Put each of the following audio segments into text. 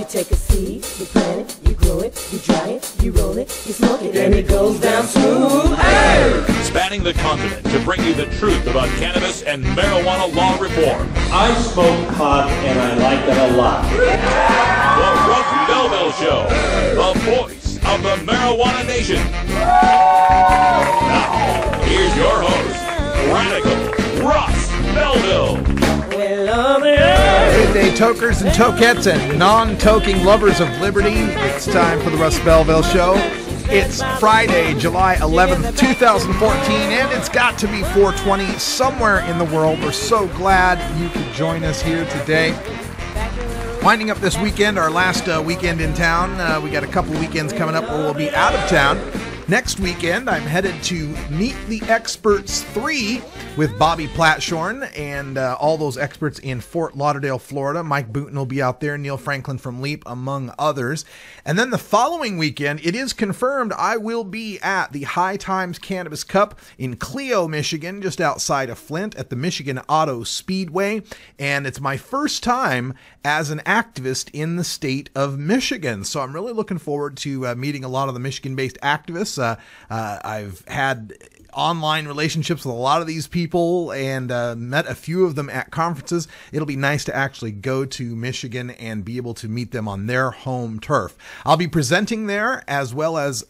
You take a seed, you plant it, you grow it, you dry it, you roll it, you smoke it, and it goes down smooth. Hey! Spanning the continent to bring you the truth about cannabis and marijuana law reform. I smoke pot and I like it a lot. The Russ Belville Show, the voice of the marijuana nation. Now, here's your host, Radical Russ Belville. Good day, tokers and tokettes and non-toking lovers of liberty. It's time for the Russ Belville Show. It's Friday, July 11th, 2014, and it's got to be 420 somewhere in the world. We're so glad you could join us here today. Winding up this weekend, our last weekend in town. We got a couple weekends coming up where we'll be out of town. Next weekend, I'm headed to Meet the Experts 3 with Bobby Platshorn and all those experts in Fort Lauderdale, Florida. Mike Booten will be out there, Neil Franklin from LEAP, among others. And then the following weekend, it is confirmed I will be at the High Times Cannabis Cup in Clio, Michigan, just outside of Flint at the Michigan Auto Speedway. And it's my first time as an activist in the state of Michigan. So I'm really looking forward to meeting a lot of the Michigan-based activists. I've had online relationships with a lot of these people and met a few of them at conferences. It'll be nice to actually go to Michigan and be able to meet them on their home turf. I'll be presenting there as well as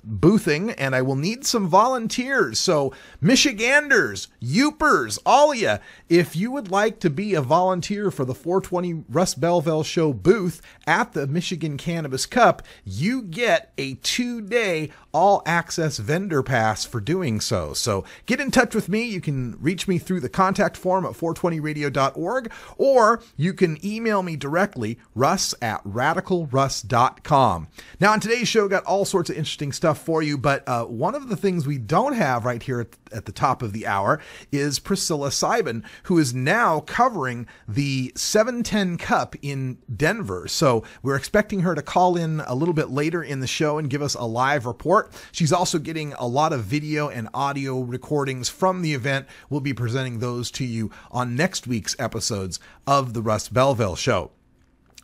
boothing, and I will need some volunteers. So Michiganders, Youpers, all of you, if you would like to be a volunteer for the 420 Russ Belville Show booth at the Michigan Cannabis Cup, you get a 2-day all-access vendor pass for doing so. So get in touch with me. You can reach me through the contact form at 420radio.org, or you can email me directly, russ@radicalruss.com. Now, on today's show, got all sorts of interesting stuff for you, but one of the things we don't have right here at the top of the hour is Priscilla Seiben, who is now covering the 710 Cup in Denver. So we're expecting her to call in a little bit later in the show and give us a live report. She's also getting a lot of video and audio recordings from the event. We'll be presenting those to you on next week's episodes of the Russ Belville Show.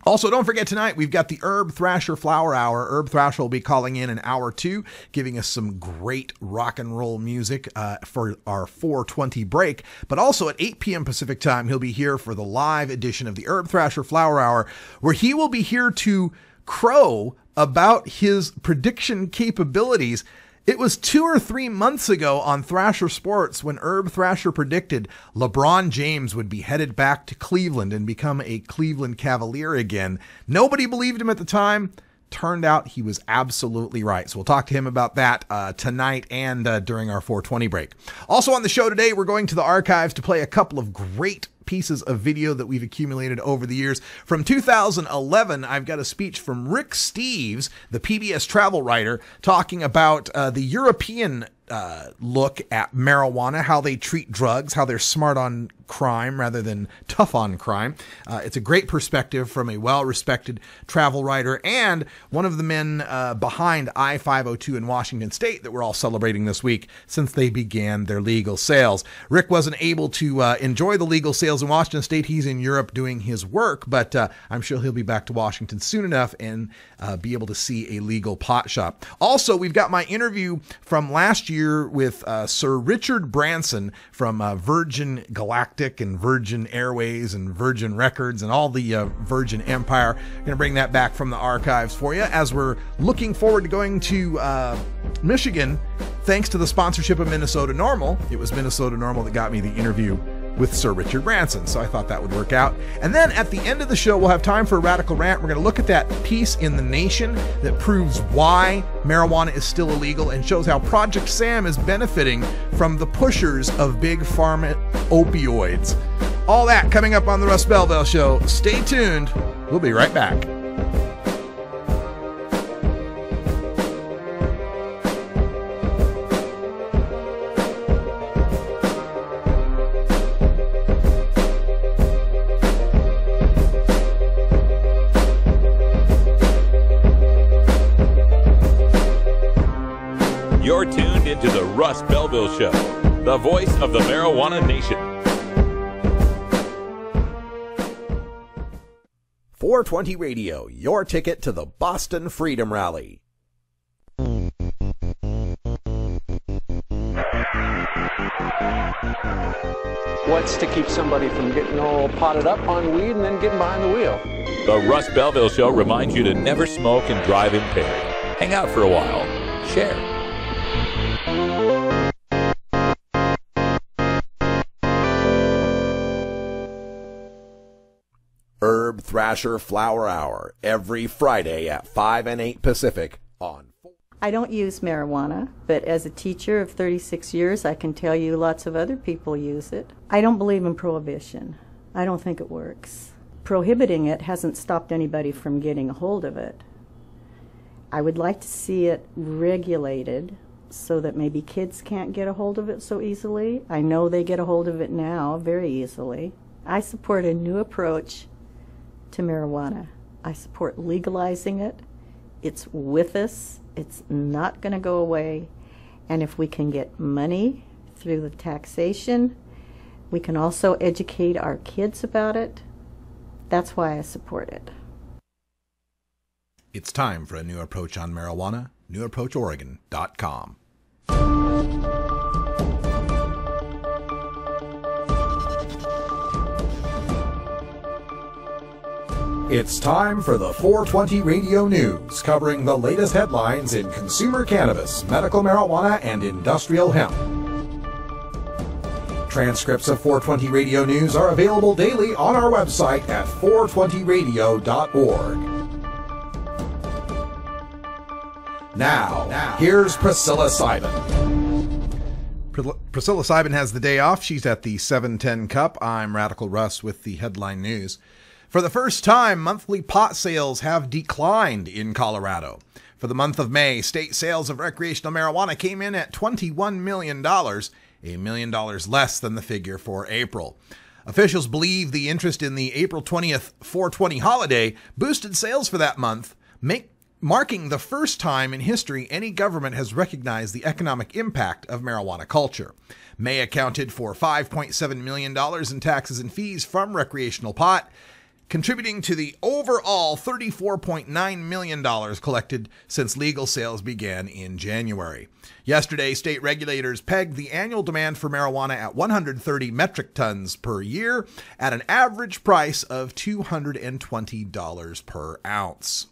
Also, don't forget tonight, we've got the Herb Thrasher Flower Hour. Herb Thrasher will be calling in hour 2, giving us some great rock and roll music for our 420 break. But also at 8 p.m. Pacific time, he'll be here for the live edition of the Herb Thrasher Flower Hour, where he will be here to crow about his prediction capabilities. It was 2 or 3 months ago on Thrasher Sports when Herb Thrasher predicted LeBron James would be headed back to Cleveland and become a Cleveland Cavalier again. Nobody believed him at the time. Turned out he was absolutely right. So we'll talk to him about that tonight and during our 420 break. Also on the show today, we're going to the archives to play a couple of great pieces of video that we've accumulated over the years. From 2011, I've got a speech from Rick Steves, the PBS travel writer, talking about the European look at marijuana, how they treat drugs, how they're smart on crime rather than tough on crime. It's a great perspective from a well-respected travel writer and one of the men behind I-502 in Washington State that we're all celebrating this week since they began their legal sales. Rick wasn't able to enjoy the legal sales in Washington State. He's in Europe doing his work, but I'm sure he'll be back to Washington soon enough and be able to see a legal pot shop. Also, we've got my interview from last year with Sir Richard Branson from Virgin Galactic and Virgin Airways and Virgin Records and all the Virgin Empire. Going to bring that back from the archives for you as we're looking forward to going to Michigan thanks to the sponsorship of Minnesota Normal. It was Minnesota Normal that got me the interview with Sir Richard Branson, so I thought that would work out. And then at the end of the show, we'll have time for a Radical Rant. We're going to look at that piece in The Nation that proves why marijuana is still illegal and shows how Project Sam is benefiting from the pushers of big pharma opioids. All that coming up on the Russ Belville Show. Stay tuned. We'll be right back. You're tuned into the Russ Belville Show, the voice of the marijuana nation. 420 Radio, your ticket to the Boston Freedom Rally. What's to keep somebody from getting all potted up on weed and then getting behind the wheel? The Russ Belville Show reminds you to never smoke and drive impaired. Hang out for a while. Share. Herb Thrasher Flower Hour, every Friday at 5 and 8 Pacific on. I don't use marijuana, but as a teacher of 36 years, I can tell you lots of other people use it. I don't believe in prohibition. I don't think it works. Prohibiting it hasn't stopped anybody from getting a hold of it. I would like to see it regulated so that maybe kids can't get a hold of it so easily. I know they get a hold of it now very easily. I support a new approach to marijuana. I support legalizing it. It's with us. It's not going to go away. And if we can get money through the taxation, we can also educate our kids about it. That's why I support it. It's time for a new approach on marijuana. NewApproachOregon.com. It's time for the 420 Radio News, covering the latest headlines in consumer cannabis, medical marijuana, and industrial hemp. Transcripts of 420 Radio News are available daily on our website at 420radio.org. Now, here's Priscilla Simon. Priscilla Simon has the day off. She's at the 710 Cup. I'm Radical Russ with the headline news. For the first time, monthly pot sales have declined in Colorado. For the month of May, state sales of recreational marijuana came in at $21 million, $1 million less than the figure for April. Officials believe the interest in the April 20th 420 holiday boosted sales for that month, marking the first time in history any government has recognized the economic impact of marijuana culture. May accounted for $5.7 million in taxes and fees from recreational pot, contributing to the overall $34.9 million collected since legal sales began in January. Yesterday, state regulators pegged the annual demand for marijuana at 130 metric tons per year at an average price of $220 per ounce.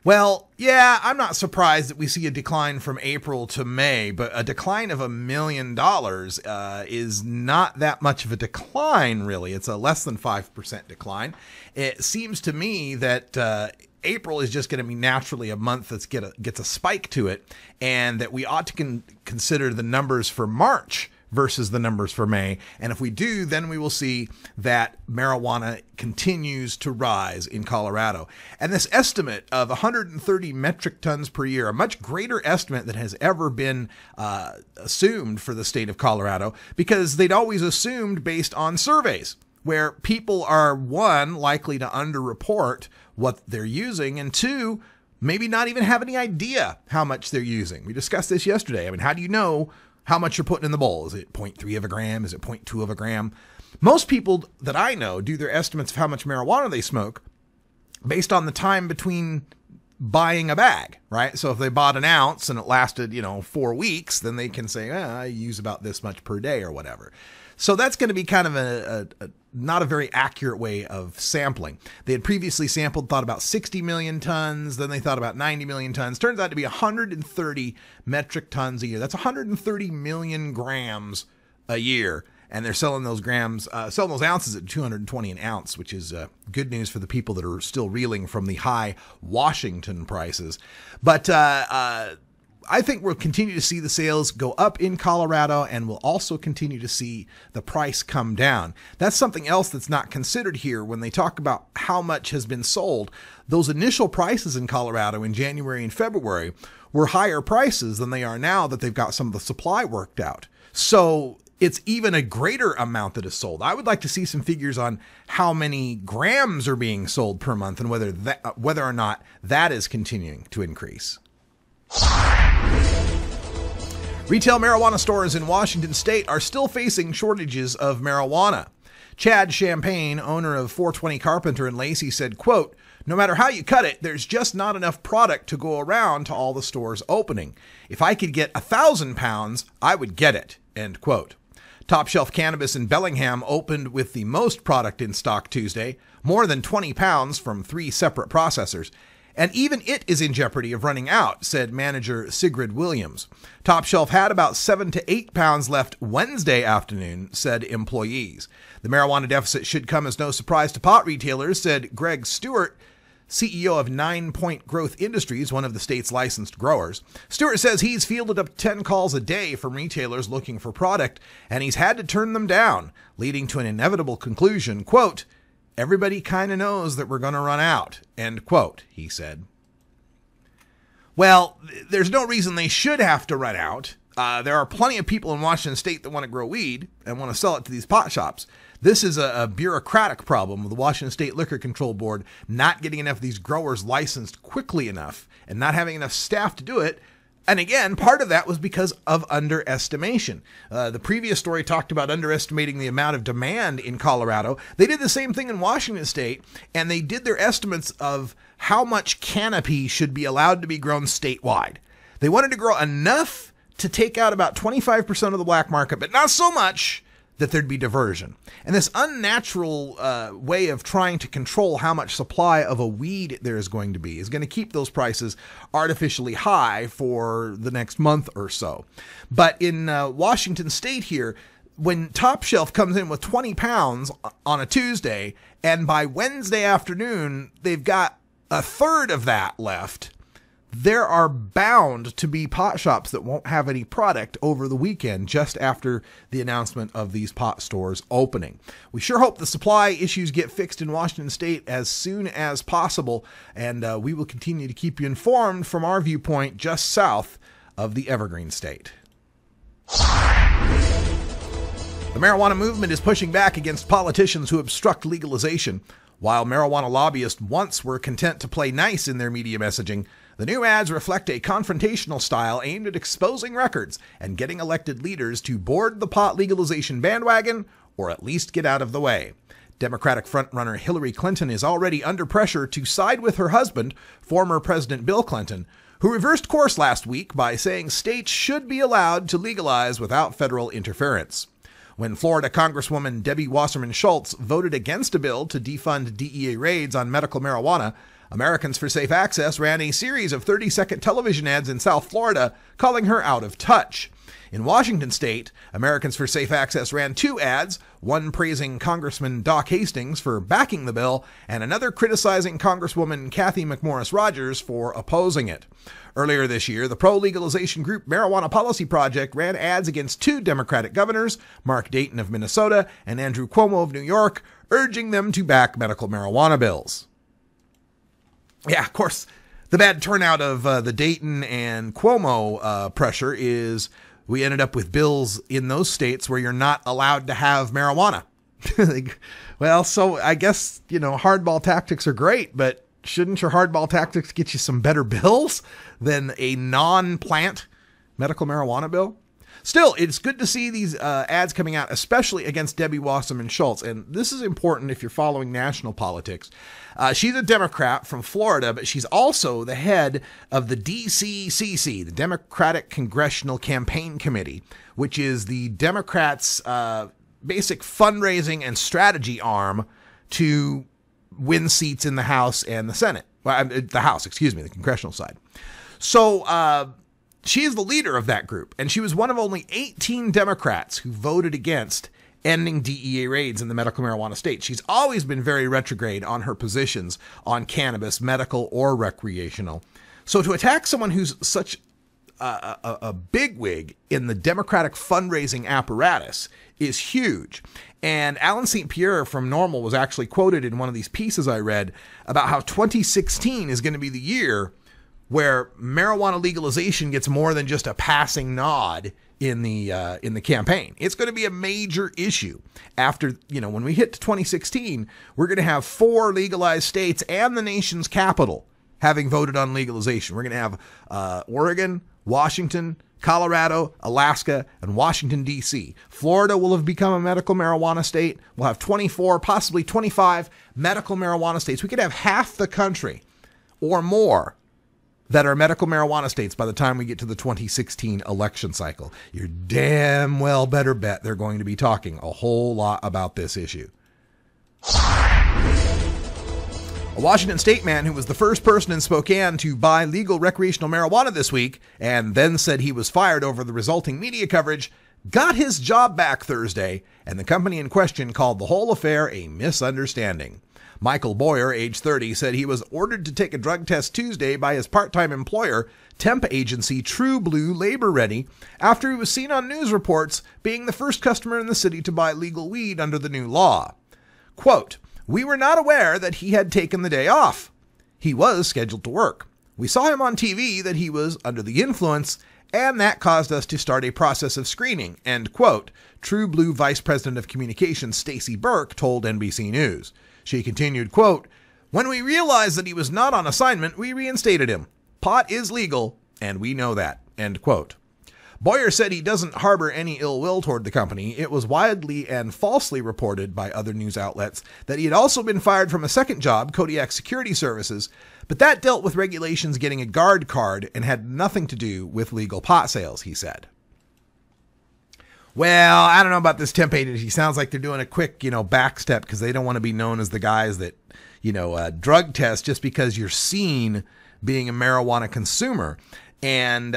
Well, yeah, I'm not surprised that we see a decline from April to May, but a decline of $1 million is not that much of a decline, really. It's a less than 5% decline. It seems to me that April is just going to be naturally a month that gets a spike to it, and that we ought to consider the numbers for March versus the numbers for May. And if we do, then we will see that marijuana continues to rise in Colorado. And this estimate of 130 metric tons per year, a much greater estimate than has ever been assumed for the state of Colorado, because they'd always assumed based on surveys where people are, one, likely to underreport what they're using, and two, maybe not even have any idea how much they're using. We discussed this yesterday. I mean, how do you know how much you're putting in the bowl? Is it 0.3 of a gram? Is it 0.2 of a gram? Most people that I know do their estimates of how much marijuana they smoke based on the time between buying a bag, right? So if they bought an ounce and it lasted, 4 weeks, then they can say, I use about this much per day or whatever. So that's going to be kind of a not a very accurate way of sampling. They had previously thought about 60 million tons, then they thought about 90 million tons. Turns out to be 130 metric tons a year. That's 130 million grams a year. And they're selling those ounces at $220 an ounce, which is good news for the people that are still reeling from the high Washington prices. But I think we'll continue to see the sales go up in Colorado, and we'll also continue to see the price come down. That's something else that's not considered here when they talk about how much has been sold. Those initial prices in Colorado in January and February were higher prices than they are now that they've got some of the supply worked out. So it's even a greater amount that is sold. I would like to see some figures on how many grams are being sold per month and whether or not that is continuing to increase. Retail marijuana stores in Washington state are still facing shortages of marijuana. Chad Champagne, owner of 420 Carpenter in Lacey, said, quote, "No matter how you cut it, there's just not enough product to go around to all the stores opening. If I could get 1,000 pounds, I would get it," end quote. Top Shelf Cannabis in Bellingham opened with the most product in stock Tuesday, more than 20 pounds from 3 separate processors. And even it is in jeopardy of running out, said manager Sigrid Williams. Top Shelf had about 7 to 8 pounds left Wednesday afternoon, said employees. The marijuana deficit should come as no surprise to pot retailers, said Greg Stewart, CEO of 9 Point Growth Industries, one of the state's licensed growers. Stewart says he's fielded up 10 calls a day from retailers looking for product, and he's had to turn them down, leading to an inevitable conclusion, quote, "Everybody kind of knows that we're going to run out," end quote, he said. Well, there's no reason they should have to run out. There are plenty of people in Washington state that want to grow weed and want to sell it to these pot shops. This is a bureaucratic problem with the Washington State Liquor Control Board not getting enough of these growers licensed quickly enough and not having enough staff to do it. And again, part of that was because of underestimation. The previous story talked about underestimating the amount of demand in Colorado. They did the same thing in Washington state, and they did their estimates of how much canopy should be allowed to be grown statewide. They wanted to grow enough to take out about 25% of the black market, but not so much that there'd be diversion. And this unnatural way of trying to control how much supply of a weed there is going to be is going to keep those prices artificially high for the next month or so. But in Washington state here, when Top Shelf comes in with 20 pounds on a Tuesday, and by Wednesday afternoon, they've got a third of that left, there are bound to be pot shops that won't have any product over the weekend just after the announcement of these pot stores opening. We sure hope the supply issues get fixed in Washington state as soon as possible, and we will continue to keep you informed from our viewpoint just south of the Evergreen State. The marijuana movement is pushing back against politicians who obstruct legalization. While marijuana lobbyists once were content to play nice in their media messaging, the new ads reflect a confrontational style aimed at exposing records and getting elected leaders to board the pot legalization bandwagon or at least get out of the way. Democratic frontrunner Hillary Clinton is already under pressure to side with her husband, former President Bill Clinton, who reversed course last week by saying states should be allowed to legalize without federal interference. When Florida Congresswoman Debbie Wasserman Schultz voted against a bill to defund DEA raids on medical marijuana, Americans for Safe Access ran a series of 30-second television ads in South Florida calling her out of touch. In Washington state, Americans for Safe Access ran 2 ads, one praising Congressman Doc Hastings for backing the bill and another criticizing Congresswoman Kathy McMorris Rogers for opposing it. Earlier this year, the pro-legalization group Marijuana Policy Project ran ads against 2 Democratic governors, Mark Dayton of Minnesota and Andrew Cuomo of New York, urging them to back medical marijuana bills. Yeah, of course, the bad turnout of the Dayton and Cuomo pressure is we ended up with bills in those states where you're not allowed to have marijuana. Well, so I guess, hardball tactics are great, but shouldn't your hardball tactics get you some better bills than a non-plant medical marijuana bill? Still, it's good to see these ads coming out, especially against Debbie Wasserman Schultz. And this is important if you're following national politics. She's a Democrat from Florida, but she's also the head of the DCCC, the Democratic Congressional Campaign Committee, which is the Democrats' basic fundraising and strategy arm to win seats in the House and the Senate. Well, the House, the congressional side. So, she is the leader of that group, and she was one of only 18 Democrats who voted against ending DEA raids in the medical marijuana state. She's always been very retrograde on her positions on cannabis, medical or recreational. So to attack someone who's such a bigwig in the Democratic fundraising apparatus is huge. And Alan St. Pierre from Normal was actually quoted in one of these pieces I read about how 2016 is going to be the year where marijuana legalization gets more than just a passing nod in the campaign. It's going to be a major issue. After, when we hit to 2016, we're going to have 4 legalized states and the nation's capital having voted on legalization. We're going to have Oregon, Washington, Colorado, Alaska, and Washington, D.C. Florida will have become a medical marijuana state. We'll have 24, possibly 25 medical marijuana states. We could have half the country or more that are medical marijuana states by the time we get to the 2016 election cycle. You're damn well better bet they're going to be talking a whole lot about this issue. A Washington state man who was the first person in Spokane to buy legal recreational marijuana this week and then said he was fired over the resulting media coverage got his job back Thursday, and the company in question called the whole affair a misunderstanding. Michael Boyer, age 30, said he was ordered to take a drug test Tuesday by his part-time employer, temp agency True Blue Labor Ready, after he was seen on news reports being the first customer in the city to buy legal weed under the new law. Quote, "We were not aware that he had taken the day off. He was scheduled to work. We saw him on TV that he was under the influence, and that caused us to start a process of screening," end quote, True Blue Vice President of Communications Stacy Burke told NBC News. She continued, quote, "When we realized that he was not on assignment, we reinstated him. Pot is legal, and we know that," end quote. Boyer said he doesn't harbor any ill will toward the company. It was widely and falsely reported by other news outlets that he had also been fired from a second job, Kodiak Security Services, but that dealt with regulations getting a guard card and had nothing to do with legal pot sales, he said. Well, I don't know about this temp agency. Sounds like they're doing a quick, back step because they don't want to be known as the guys that, drug test just because you're seen being a marijuana consumer. And,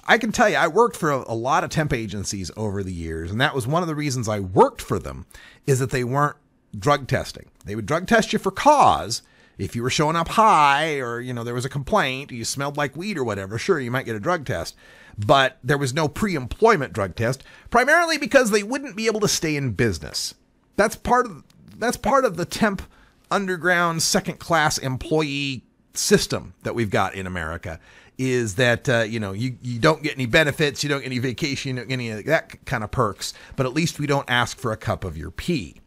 I can tell you, I worked for a lot of temp agencies over the years, and that was one of the reasons I worked for them, is that they weren't drug testing. They would drug test you for cause. If you were showing up high or, there was a complaint, or you smelled like weed or whatever, sure, you might get a drug test. But there was no pre-employment drug test, primarily because they wouldn't be able to stay in business. That's part of the temp underground second-class employee system that we've got in America. Is that, you don't get any benefits, you don't get any vacation, you don't get any of that kind of perks, but at least we don't ask for a cup of your pee.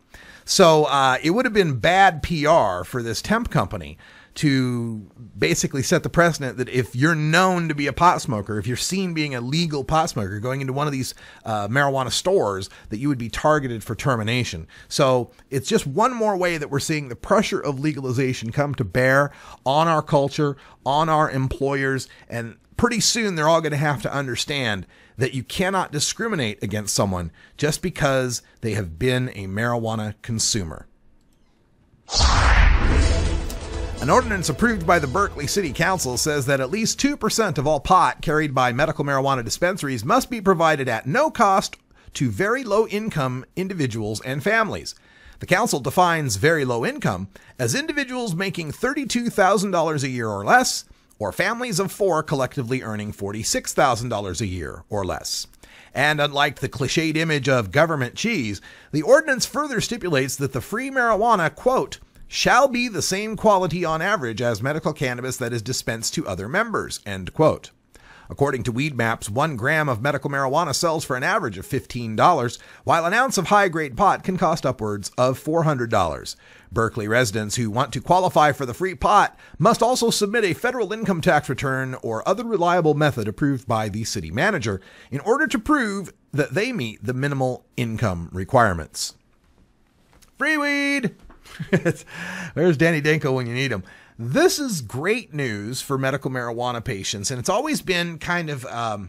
So it would have been bad PR for this temp company to basically set the precedent that if you're known to be a pot smoker, if you're seen being a legal pot smoker going into one of these marijuana stores, that you would be targeted for termination. So it's just one more way that we're seeing the pressure of legalization come to bear on our culture, on our employers, and pretty soon they're all going to have to understand that you cannot discriminate against someone just because they have been a marijuana consumer. An ordinance approved by the Berkeley City Council says that at least 2% of all pot carried by medical marijuana dispensaries must be provided at no cost to very low-income individuals and families. The council defines very low income as individuals making $32,000 a year or less, or families of 4 collectively earning $46,000 a year or less. And unlike the cliched image of government cheese, the ordinance further stipulates that the free marijuana, quote, shall be the same quality on average as medical cannabis that is dispensed to other members, end quote. According to Weed Maps, 1 gram of medical marijuana sells for an average of $15, while an ounce of high-grade pot can cost upwards of $400. Berkeley residents who want to qualify for the free pot must also submit a federal income tax return or other reliable method approved by the city manager in order to prove that they meet the minimal income requirements. Free weed! There's Danny Danko when you need him. This is great news for medical marijuana patients, and it's always been kind of a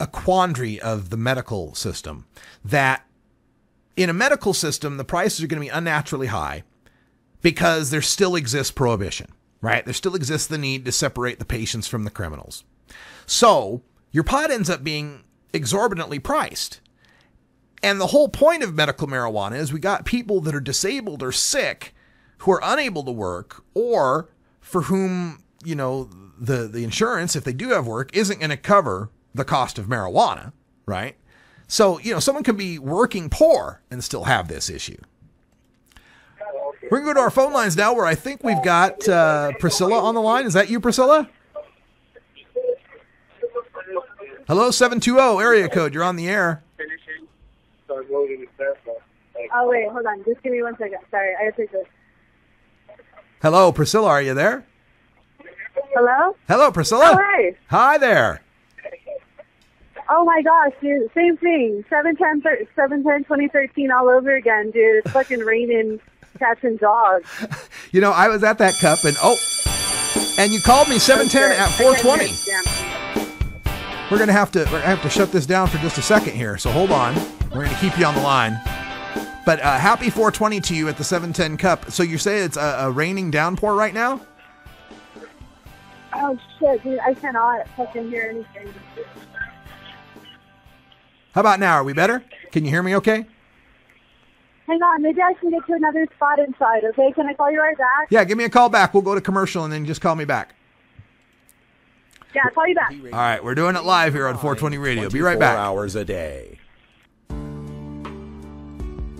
quandary of the medical system, that in a medical system, the prices are going to be unnaturally high because there still exists prohibition, right? There still exists the need to separate the patients from the criminals. So your pot ends up being exorbitantly priced. And the whole point of medical marijuana is we got people that are disabled or sick who are unable to work, or for whom, the insurance, if they do have work, isn't going to cover the cost of marijuana, right? So, someone can be working poor and still have this issue. We're going to go to our phone lines now, where I think we've got Priscilla on the line. Is that you, Priscilla? Hello, 720 area code. You're on the air. Oh, wait, hold on. Just give me 1 second. Sorry, I gotta take this. Hello, Priscilla. Are you there? Hello? Hello, Priscilla. Oh, hi. Hi there. Oh my gosh, dude, same thing. 7/10/2013 all over again, dude. It's fucking raining cats and dogs. You know, I was at that cup and you called me 710 at 420. We're gonna have to shut this down for just a second here. So hold on. We're gonna keep you on the line. But happy 420 to you at the 710 cup. So you say it's a raining downpour right now? Oh shit, dude, I cannot fucking hear anything. How about now? Are we better? Can you hear me okay? Hang on, maybe I can get to another spot inside, okay? Can I call you right back? Yeah, give me a call back. We'll go to commercial and then just call me back. Yeah, I'll call you back. All right, we're doing it live here on 420 Radio. Be right back. 24 hours a day.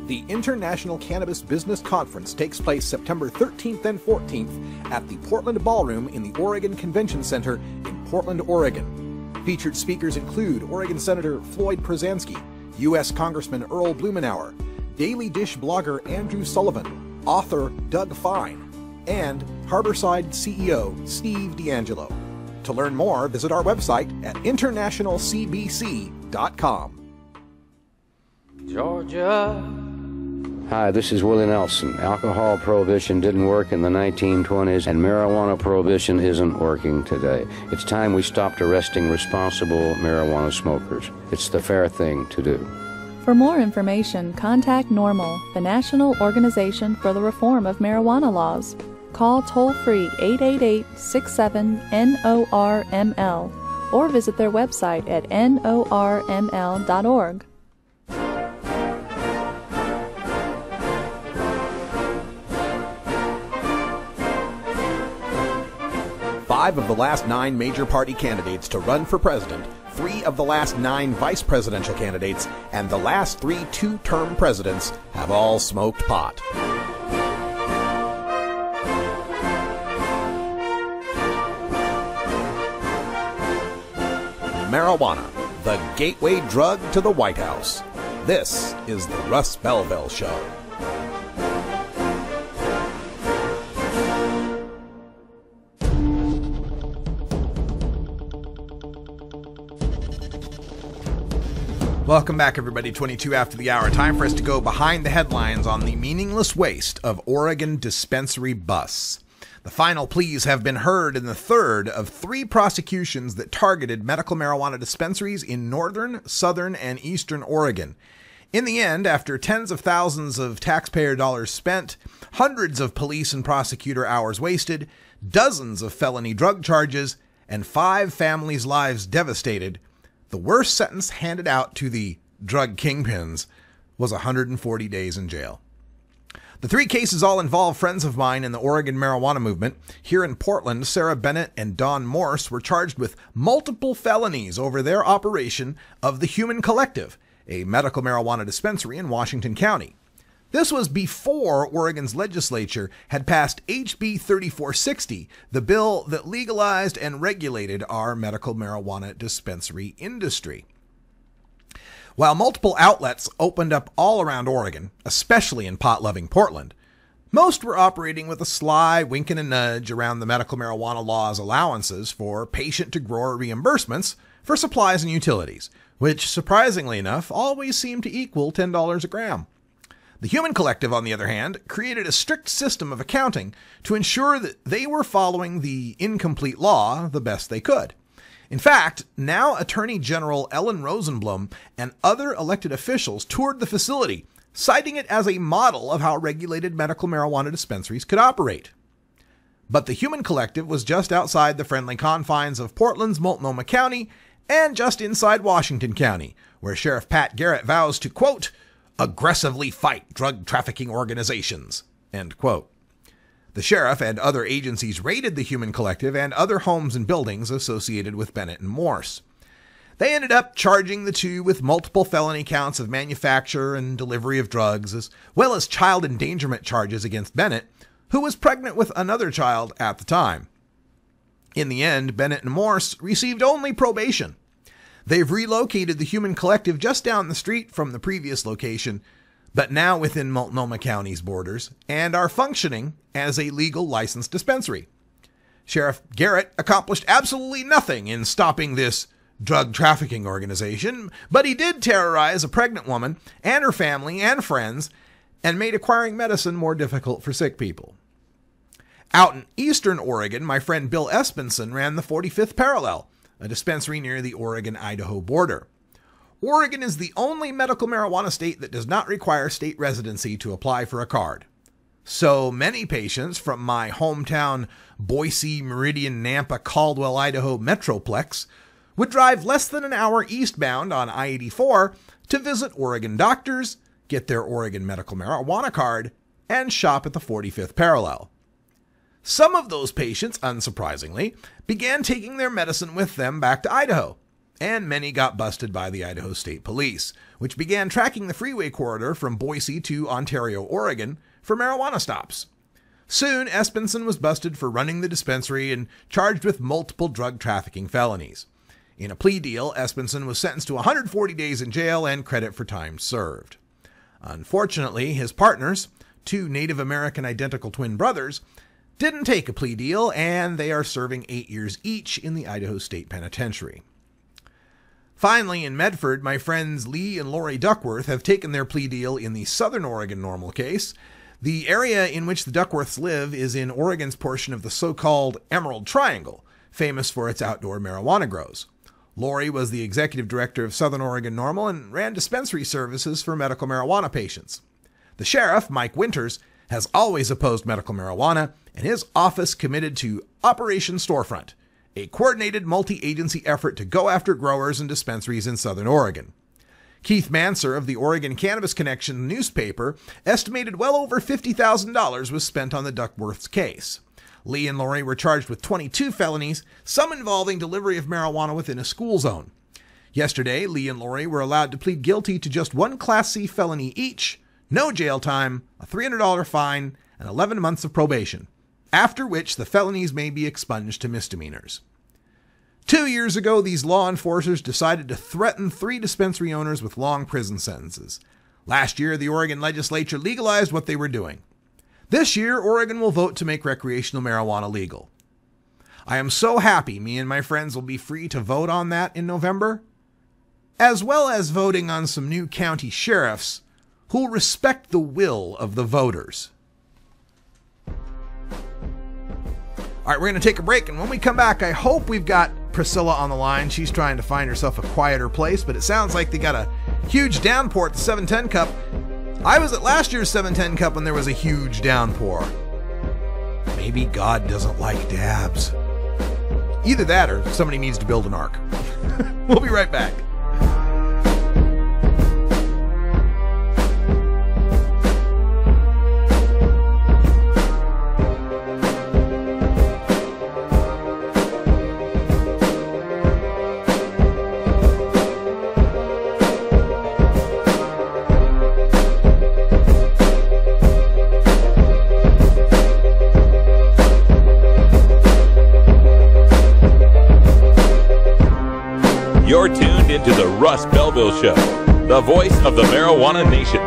The International Cannabis Business Conference takes place September 13th and 14th at the Portland Ballroom in the Oregon Convention Center in Portland, Oregon. Featured speakers include Oregon Senator Floyd Przansky, U.S. Congressman Earl Blumenauer, Daily Dish blogger Andrew Sullivan, author Doug Fine, and Harborside CEO Steve D'Angelo. To learn more, visit our website at internationalcbc.com. Georgia. Hi, this is Willie Nelson. Alcohol prohibition didn't work in the 1920s, and marijuana prohibition isn't working today. It's time we stopped arresting responsible marijuana smokers. It's the fair thing to do. For more information, contact NORML, the National Organization for the Reform of Marijuana Laws. Call toll-free 888-67-NORML or visit their website at norml.org. 5 of the last 9 major party candidates to run for president, 3 of the last 9 vice presidential candidates, and the last 3 two-term presidents have all smoked pot. Marijuana, the gateway drug to the White House. This is the Russ Belville Show. Welcome back, everybody. 22 after the hour. Time for us to go behind the headlines on the meaningless waste of Oregon dispensary busts. The final pleas have been heard in the third of 3 prosecutions that targeted medical marijuana dispensaries in northern, southern, and eastern Oregon. In the end, after tens of thousands of taxpayer dollars spent, hundreds of police and prosecutor hours wasted, dozens of felony drug charges, and 5 families' lives devastated, the worst sentence handed out to the drug kingpins was 140 days in jail. The 3 cases all involve friends of mine in the Oregon marijuana movement. Here in Portland, Sarah Bennett and Don Morse were charged with multiple felonies over their operation of the Human Collective, a medical marijuana dispensary in Washington County. This was before Oregon's legislature had passed HB 3460, the bill that legalized and regulated our medical marijuana dispensary industry. While multiple outlets opened up all around Oregon, especially in pot-loving Portland, most were operating with a sly wink and a nudge around the medical marijuana law's allowances for patient-to-grower reimbursements for supplies and utilities, which, surprisingly enough, always seemed to equal $10 a gram. The Human Collective, on the other hand, created a strict system of accounting to ensure that they were following the incomplete law the best they could. In fact, now Attorney General Ellen Rosenblum and other elected officials toured the facility, citing it as a model of how regulated medical marijuana dispensaries could operate. But the Human Collective was just outside the friendly confines of Portland's Multnomah County and just inside Washington County, where Sheriff Pat Garrett vows to, quote, aggressively fight drug trafficking organizations, end quote. The sheriff and other agencies raided the Human Collective and other homes and buildings associated with Bennett and Morse. They ended up charging the 2 with multiple felony counts of manufacture and delivery of drugs, as well as child endangerment charges against Bennett, who was pregnant with another child at the time. In the end, Bennett and Morse received only probation. They've relocated the Human Collective just down the street from the previous location, but now within Multnomah County's borders, and are functioning as a legal licensed dispensary. Sheriff Garrett accomplished absolutely nothing in stopping this drug trafficking organization, but he did terrorize a pregnant woman and her family and friends and made acquiring medicine more difficult for sick people. Out in eastern Oregon, my friend Bill Espenson ran the 45th Parallel, a dispensary near the Oregon-Idaho border. Oregon is the only medical marijuana state that does not require state residency to apply for a card. So many patients from my hometown Boise, Meridian, Nampa, Caldwell, Idaho metroplex would drive less than an hour eastbound on I-84 to visit Oregon doctors, get their Oregon medical marijuana card, and shop at the 45th Parallel. Some of those patients, unsurprisingly, began taking their medicine with them back to Idaho, and many got busted by the Idaho State Police, which began tracking the freeway corridor from Boise to Ontario, Oregon, for marijuana stops. Soon, Espenson was busted for running the dispensary and charged with multiple drug trafficking felonies. In a plea deal, Espenson was sentenced to 140 days in jail and credit for time served. Unfortunately, his partners, two Native American identical twin brothers, didn't take a plea deal, and they are serving 8 years each in the Idaho State Penitentiary. Finally, in Medford, my friends Lee and Lori Duckworth have taken their plea deal in the Southern Oregon normal case. The area in which the Duckworths live is in Oregon's portion of the so-called Emerald Triangle, famous for its outdoor marijuana grows. Lori was the executive director of Southern Oregon Normal and ran dispensary services for medical marijuana patients. The sheriff, Mike Winters, has always opposed medical marijuana, and his office committed to Operation Storefront, a coordinated multi-agency effort to go after growers and dispensaries in Southern Oregon. Keith Manser of the Oregon Cannabis Connection newspaper estimated well over $50,000 was spent on the Duckworths case. Lee and Lori were charged with 22 felonies, some involving delivery of marijuana within a school zone. Yesterday, Lee and Lori were allowed to plead guilty to just one Class C felony each, no jail time, a $300 fine, and 11 months of probation, after which the felonies may be expunged to misdemeanors. 2 years ago, these law enforcers decided to threaten 3 dispensary owners with long prison sentences. Last year, the Oregon legislature legalized what they were doing. This year, Oregon will vote to make recreational marijuana legal. I am so happy me and my friends will be free to vote on that in November, as well as voting on some new county sheriffs who will respect the will of the voters. All right, we're going to take a break, and when we come back, I hope we've got Priscilla on the line. She's trying to find herself a quieter place, but it sounds like they got a huge downpour at the 710 Cup. I was at last year's 710 Cup when there was a huge downpour. Maybe God doesn't like dabs. Either that or somebody needs to build an ark. We'll be right back. You're tuned into the Russ Belville Show, the voice of the marijuana nation.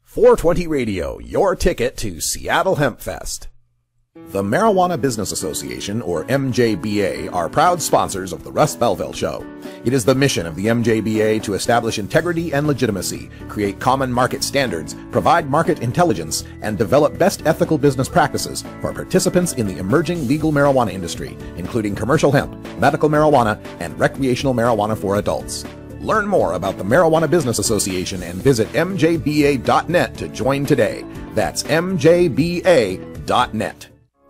420 Radio, your ticket to Seattle Hemp Fest. The Marijuana Business Association, or MJBA, are proud sponsors of the Russ Belville Show. It is the mission of the MJBA to establish integrity and legitimacy, create common market standards, provide market intelligence, and develop best ethical business practices for participants in the emerging legal marijuana industry, including commercial hemp, medical marijuana, and recreational marijuana for adults. Learn more about the Marijuana Business Association and visit mjba.net to join today. That's mjba.net.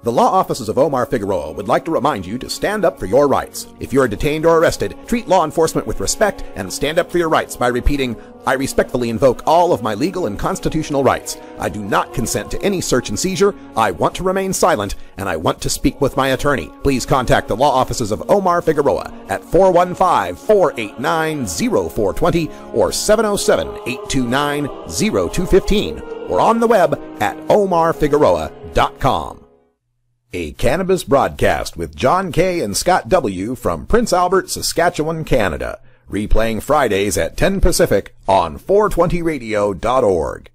The law offices of Omar Figueroa would like to remind you to stand up for your rights. If you are detained or arrested, treat law enforcement with respect and stand up for your rights by repeating, "I respectfully invoke all of my legal and constitutional rights. I do not consent to any search and seizure. I want to remain silent, and I want to speak with my attorney." Please contact the law offices of Omar Figueroa at 415-489-0420 or 707-829-0215 or on the web at omarfigueroa.com. A cannabis broadcast with John K. and Scott W. from Prince Albert, Saskatchewan, Canada. Replaying Fridays at 10 Pacific on 420radio.org.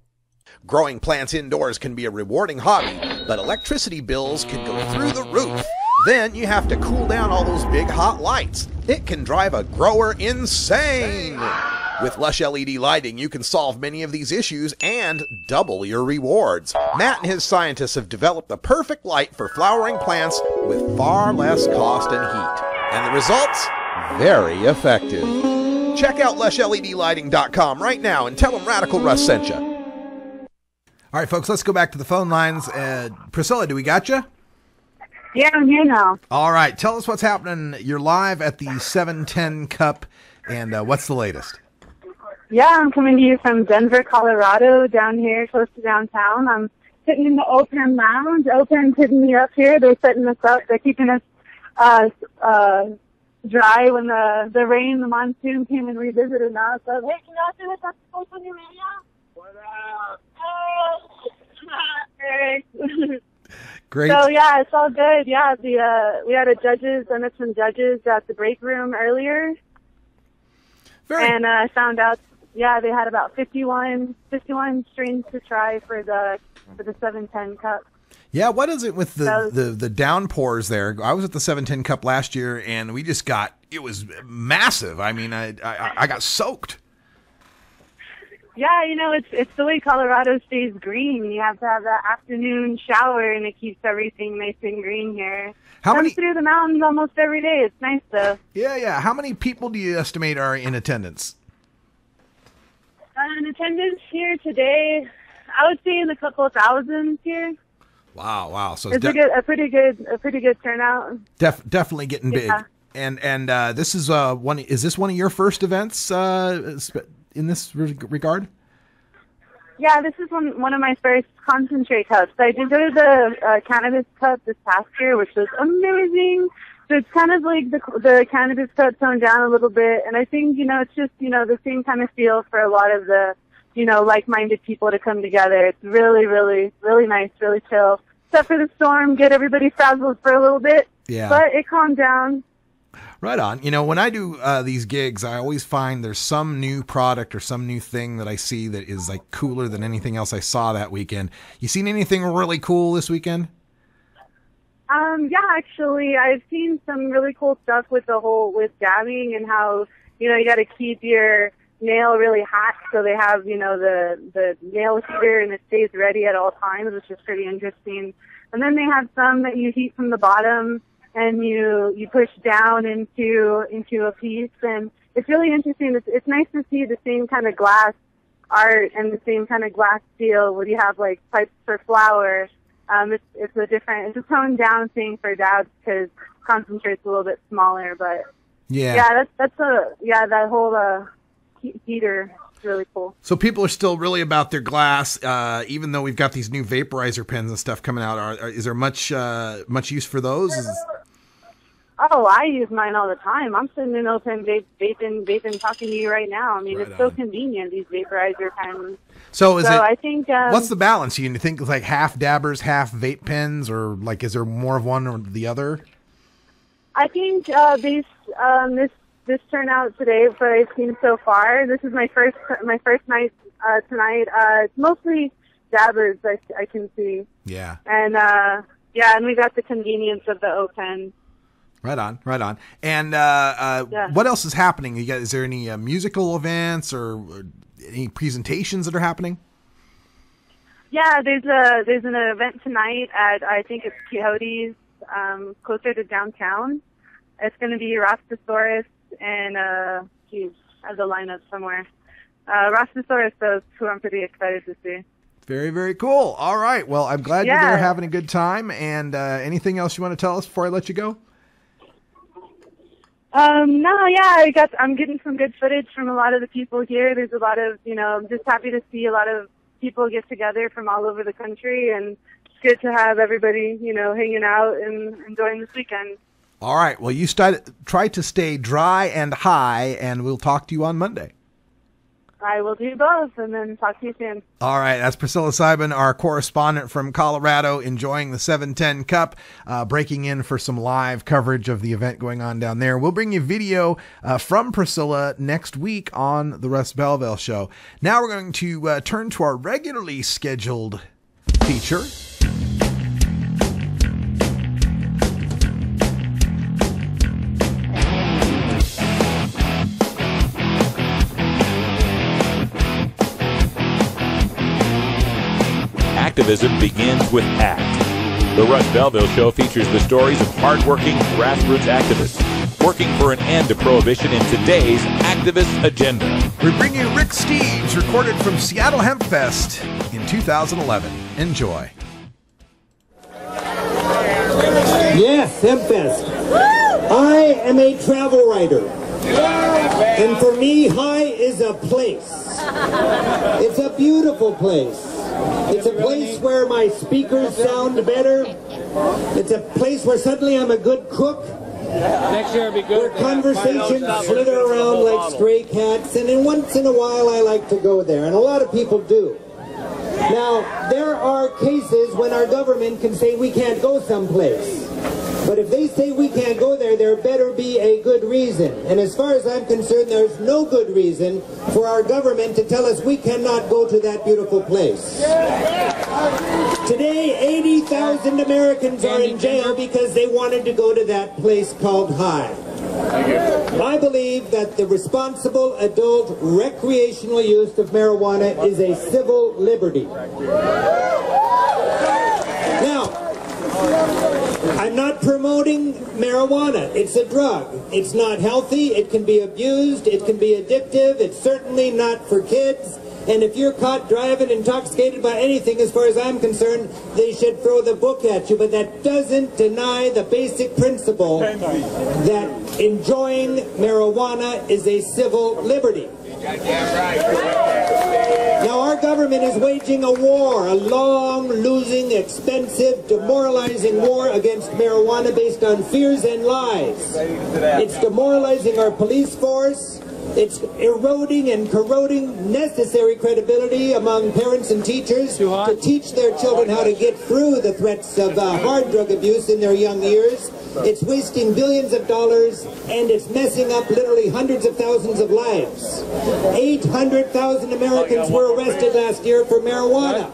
Growing plants indoors can be a rewarding hobby, but electricity bills can go through the roof. Then you have to cool down all those big hot lights. It can drive a grower insane. With Lush LED lighting, you can solve many of these issues and double your rewards. Matt and his scientists have developed the perfect light for flowering plants with far less cost and heat. And the results? Very effective. Check out LushLEDlighting.com right now and tell them Radical Russ sent you. All right, folks, let's go back to the phone lines. Priscilla, do we got you? Yeah, I'm here now. All right, tell us what's happening. You're live at the 710 Cup, and what's the latest? Yeah, I'm coming to you from Denver, Colorado, down here close to downtown. I'm sitting in the Open Lounge. Open's hitting me up here. They're setting us up. They're keeping us dry when the rain, the monsoon came and revisited us. So, hey, can y'all see what's up on your radio? What up? Great. So, yeah, it's all good. Yeah, we had I met some judges at the break room earlier. And I found out, yeah, they had about 51 strains to try for the 710 Cup. Yeah, what is it with the downpours there? I was at the 710 Cup last year, and we just it was massive. I mean, I got soaked. Yeah, it's the way Colorado stays green. You have to have that afternoon shower, and it keeps everything nice and green here. Comes through the mountains almost every day. It's nice, though. Yeah. How many people do you estimate are in attendance? In attendance here today, I would say in a couple of thousands here. Wow. So it's a pretty good turnout. Definitely getting big. And this is one. Is this one of your first events in this regard? Yeah, this is one of my first concentrate cups. I did go to the cannabis cup this past year, which was amazing. So it's kind of like the cannabis cup toned down a little bit, and I think it's just the same kind of feel for a lot of the like-minded people to come together. It's really, really, really nice, really chill. Except for the storm, get everybody frazzled for a little bit. Yeah. But it calmed down. Right on. When I do these gigs, I always find there's some new product or some new thing that I see that is like cooler than anything else I saw that weekend. You seen anything really cool this weekend? Yeah, actually, I've seen some really cool stuff with dabbing and how, you got to keep your nail really hot so they have, the nail heater and it stays ready at all times, which is pretty interesting. And then they have some that you heat from the bottom and you push down into a piece, and it's really interesting. It's nice to see the same kind of glass art and the same kind of glass steel where you have like pipes for flour. It's a toned down thing for dabs because concentrate's a little bit smaller, but that whole heater is really cool. So people are still really about their glass, even though we've got these new vaporizer pens and stuff coming out. Is there much use for those? Oh, I use mine all the time. I'm sitting in open vaping, talking to you right now. I mean, it's so convenient, these vaporizer pens. So I think what's the balance? You think it's like half dabbers, half vape pens, or like is there more of one or the other? I think this turnout today, what I've seen so far, this is my first night tonight. It's mostly dabbers I can see. Yeah. And and we got the convenience of the open. Right on. And what else is happening? Is there any musical events or any presentations that are happening? Yeah, there's an event tonight at, I think it's Quixote's, closer to downtown. It's going to be Rostosaurus and I have the lineup somewhere. Rostosaurus, though, who I'm pretty excited to see. Very, very cool. All right. Well, I'm glad you're there having a good time. And anything else you want to tell us before I let you go? No, yeah, I'm getting some good footage from a lot of the people here. There's a lot of, I'm just happy to see a lot of people get together from all over the country, and it's good to have everybody, hanging out and enjoying this weekend. All right. Well, you try to stay dry and high, and we'll talk to you on Monday. I will do both, and then talk to you soon. All right. That's Priscilla Seiben, our correspondent from Colorado, enjoying the 710 Cup, breaking in for some live coverage of the event going on down there. We'll bring you video from Priscilla next week on the Russ Belville Show. Now we're going to turn to our regularly scheduled feature. activism begins with ACT. The Russ Belville Show features the stories of hardworking grassroots activists working for an end to prohibition in today's activist agenda. We bring you Rick Steves, recorded from Seattle Hemp Fest in 2011. Enjoy. Yes, HempFest. I am a travel writer. And for me, High is a place. It's a beautiful place. It's a place where my speakers sound better. It's a place where suddenly I'm a good cook. Next year will be good. Where conversations slither around like stray cats, and then once in a while I like to go there, and a lot of people do. Now, there are cases when our government can say we can't go someplace. But if they say we can't go there, there better be a good reason. And as far as I'm concerned, there's no good reason for our government to tell us we cannot go to that beautiful place. Today, 80,000 Americans are in jail because they wanted to go to that place called High. I believe that the responsible adult recreational use of marijuana is a civil liberty. Now, I'm not promoting marijuana. It's a drug. It's not healthy. It can be abused. It can be addictive. It's certainly not for kids. And if you're caught driving intoxicated by anything, as far as I'm concerned, they should throw the book at you. But that doesn't deny the basic principle that enjoying marijuana is a civil liberty. Now, our government is waging a war, a long, losing, expensive, demoralizing war against marijuana based on fears and lies. It's demoralizing our police force. It's eroding and corroding necessary credibility among parents and teachers to teach their children how to get through the threats of hard drug abuse in their young years. It's wasting billions of dollars, and it's messing up literally hundreds of thousands of lives. 800,000 Americans were arrested last year for marijuana.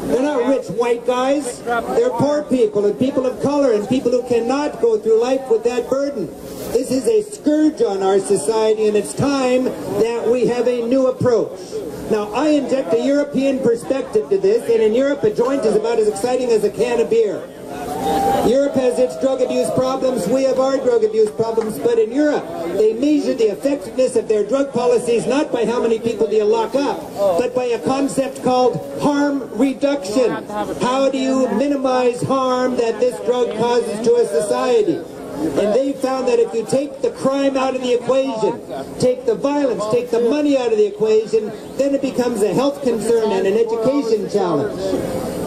They're not rich white guys. They're poor people and people of color and people who cannot go through life with that burden. This is a scourge on our society, and it's time that we have a new approach. Now, I inject a European perspective to this, and in Europe, a joint is about as exciting as a can of beer. Europe has its drug abuse problems, we have our drug abuse problems, but in Europe, they measure the effectiveness of their drug policies not by how many people do you lock up, but by a concept called harm reduction. How do you minimize harm that this drug causes to a society? And they found that if you take the crime out of the equation, take the violence, take the money out of the equation, then it becomes a health concern and an education challenge.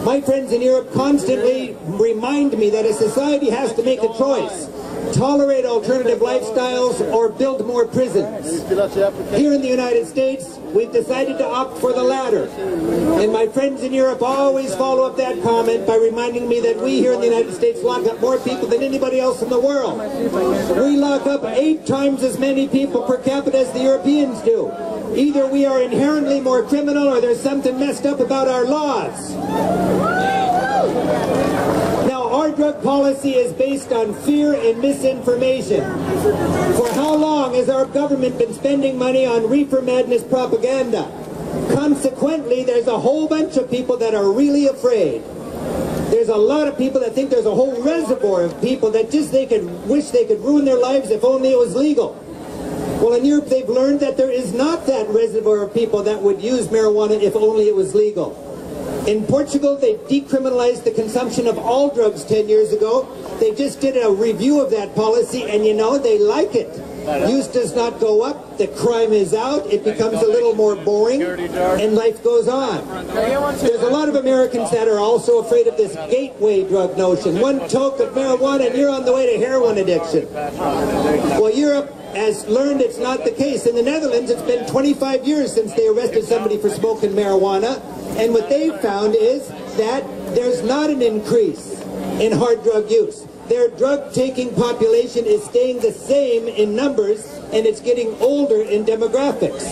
My friends in Europe constantly remind me that a society has to make a choice. Tolerate alternative lifestyles or build more prisons. Here in the United States, we've decided to opt for the latter. And my friends in Europe always follow up that comment by reminding me that we here in the United States lock up more people than anybody else in the world. We lock up 8 times as many people per capita as the Europeans do. Either we are inherently more criminal or there's something messed up about our laws. Now, our drug policy is based on fear and misinformation. For how long has our government been spending money on reefer madness propaganda? Consequently, there's a whole bunch of people that are really afraid. There's a lot of people that think there's a whole reservoir of people that just wish they could ruin their lives if only it was legal. Well, in Europe, they've learned that there is not that reservoir of people that would use marijuana if only it was legal. In Portugal, they decriminalized the consumption of all drugs 10 years ago. They just did a review of that policy, and you know, they like it. Use does not go up, the crime is out, it becomes a little more boring, and life goes on. There's a lot of Americans that are also afraid of this gateway drug notion. One toke of marijuana and you're on the way to heroin addiction. Well, Europe has learned it's not the case. In the Netherlands, it's been 25 years since they arrested somebody for smoking marijuana, and what they've found is that there's not an increase in hard drug use. Their drug-taking population is staying the same in numbers, and it's getting older in demographics.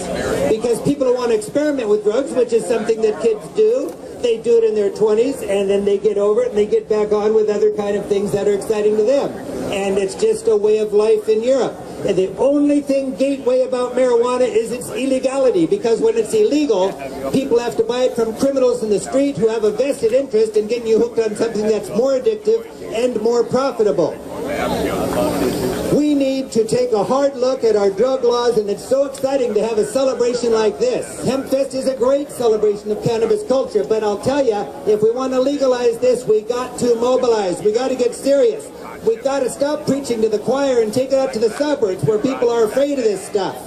Because people who want to experiment with drugs, which is something that kids do, they do it in their 20s, and then they get over it, and they get back on with other kind of things that are exciting to them. And it's just a way of life in Europe. And the only thing gateway about marijuana is its illegality, because when it's illegal, people have to buy it from criminals in the street who have a vested interest in getting you hooked on something that's more addictive and more profitable. We need to take a hard look at our drug laws, and it's so exciting to have a celebration like this. HempFest is a great celebration of cannabis culture, but I'll tell you, if we want to legalize this, we got to mobilize. We got to get serious. We got to stop preaching to the choir and take it out to the suburbs where people are afraid of this stuff.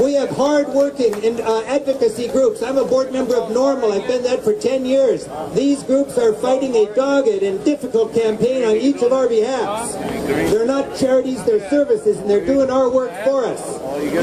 We have hard-working advocacy groups. I'm a board member of NORML. I've been that for 10 years. These groups are fighting a dogged and difficult campaign on each of our behalves. They're not charities, they're services, and they're doing our work for us.